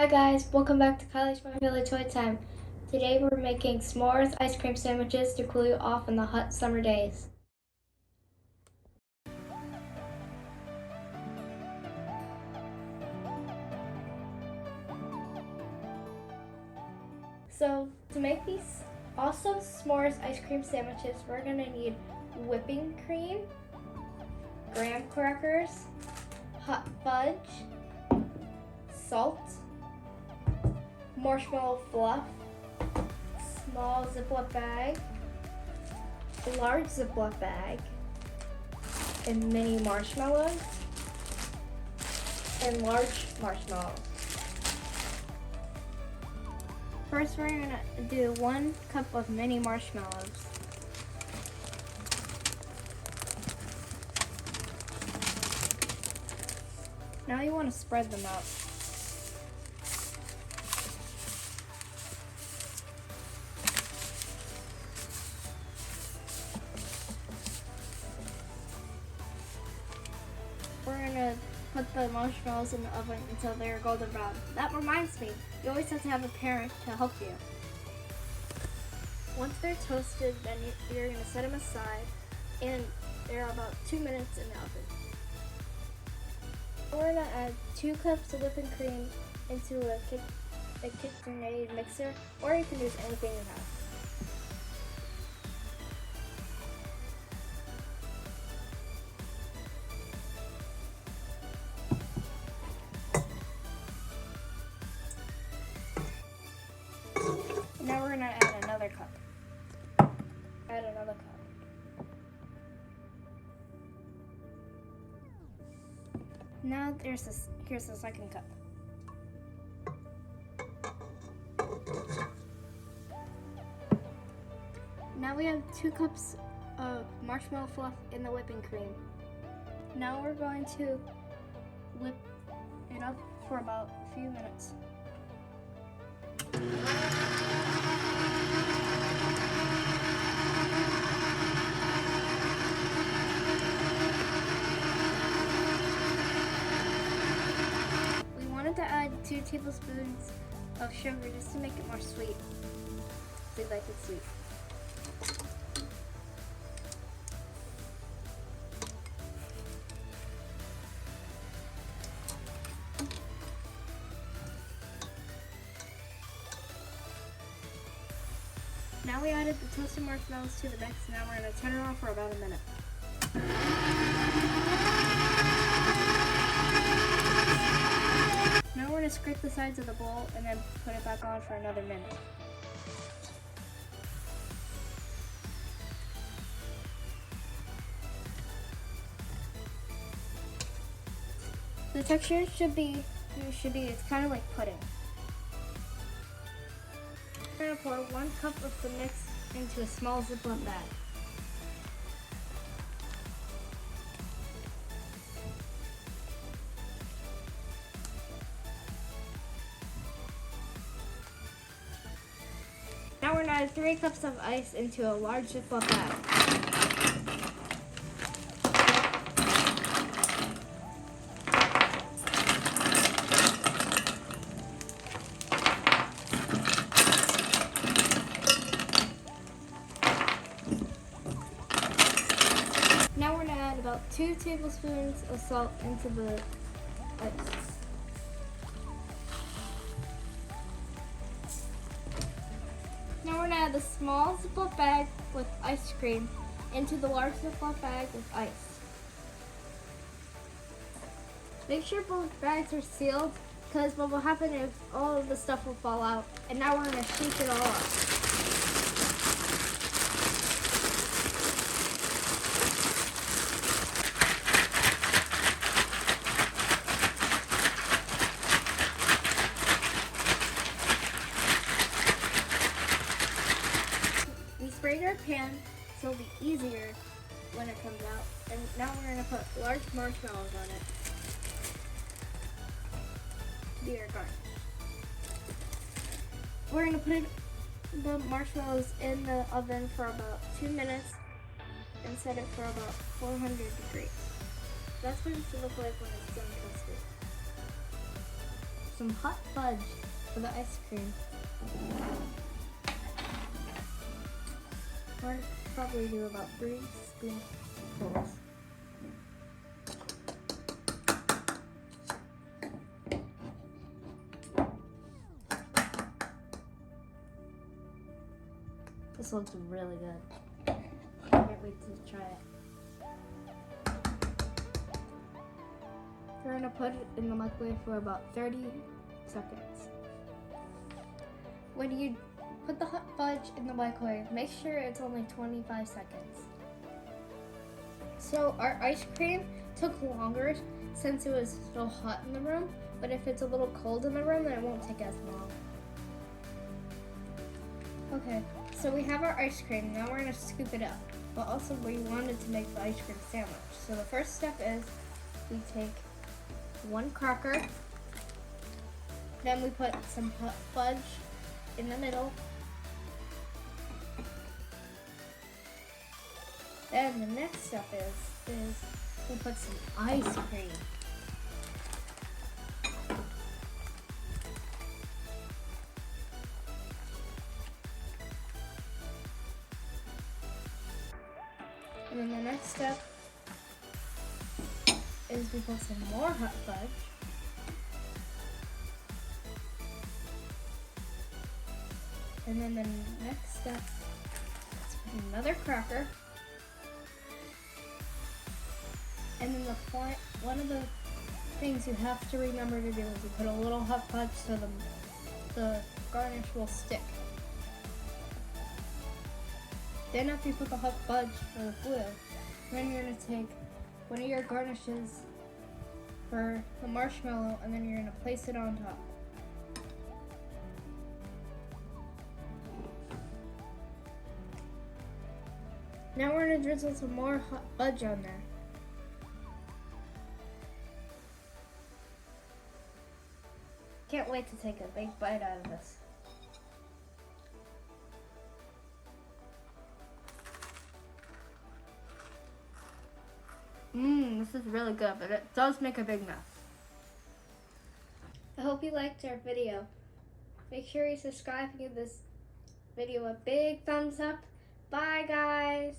Hi guys, welcome back to Kylie's My Village Toy Time. Today we're making s'mores ice cream sandwiches to cool you off in the hot summer days. So to make these awesome s'mores ice cream sandwiches, we're gonna need whipping cream, graham crackers, hot fudge, salt, marshmallow fluff, small Ziploc bag, large Ziploc bag, and mini marshmallows, and large marshmallows. First, we're gonna do 1 cup of mini marshmallows. Now you want to spread them out. We're gonna put the marshmallows in the oven until they're golden brown. That reminds me, you always have to have a parent to help you. Once they're toasted, then you're gonna set them aside, and they're about 2 minutes in the oven. We're gonna add 2 cups of whipping cream into a KitchenAid mixer, or you can use anything you have. Now we're gonna add another cup. Add another cup. Now here's the second cup. Now we have 2 cups of marshmallow fluff in the whipping cream. Now we're going to whip it up for about a few minutes. We wanted to add 2 tablespoons of sugar just to make it more sweet. We like it sweet. Now we added the toasted marshmallows to the mix. Now we're going to turn it on for about a minute. Now we're going to scrape the sides of the bowl and then put it back on for another minute. The texture should be it's kind of like pudding. We're going to pour 1 cup of the mix into a small Ziploc bag. Now we're going to add 3 cups of ice into a large Ziploc bag. Now we're going to add about 2 tablespoons of salt into the ice. Now we're going to add the small Ziploc bag with ice cream into the large Ziploc bag with ice. Make sure both bags are sealed, because what will happen is all of the stuff will fall out. And now we're going to shake it all up. We sprayed our pan so it'll be easier when it comes out. And now we're going to put large marshmallows on it to be our garnish. We're going to put the marshmallows in the oven for about 2 minutes and set it for about 400 degrees. That's what it should look like when it's done toasted. some hot fudge for the ice cream. We're gonna probably do about 3 spoonfuls. This looks really good. Can't wait to try it. We're gonna put it in the microwave for about 30 seconds. When you put the hot fudge in the microwave, make sure it's only 25 seconds. So our ice cream took longer since it was still hot in the room, but if it's a little cold in the room, then it won't take as long. Okay, so we have our ice cream. Now we're gonna scoop it up. But also we wanted to make the ice cream sandwich. So the first step is we take 1 cracker, then we put some hot fudge in the middle. Then the next step is we put some ice cream. And then the next step is we put some more hot fudge. And then the next step is put another cracker. And then one of the things you have to remember to do is you put a little hot fudge so the garnish will stick. Then after you put the hot fudge or the glue, then you're going to take one of your garnishes for the marshmallow and then you're going to place it on top. Now we're going to drizzle some more hot fudge on there. Can't wait to take a big bite out of this. This is really good, but it does make a big mess. I hope you liked our video. Make sure you subscribe and give this video a big thumbs up. Bye, guys.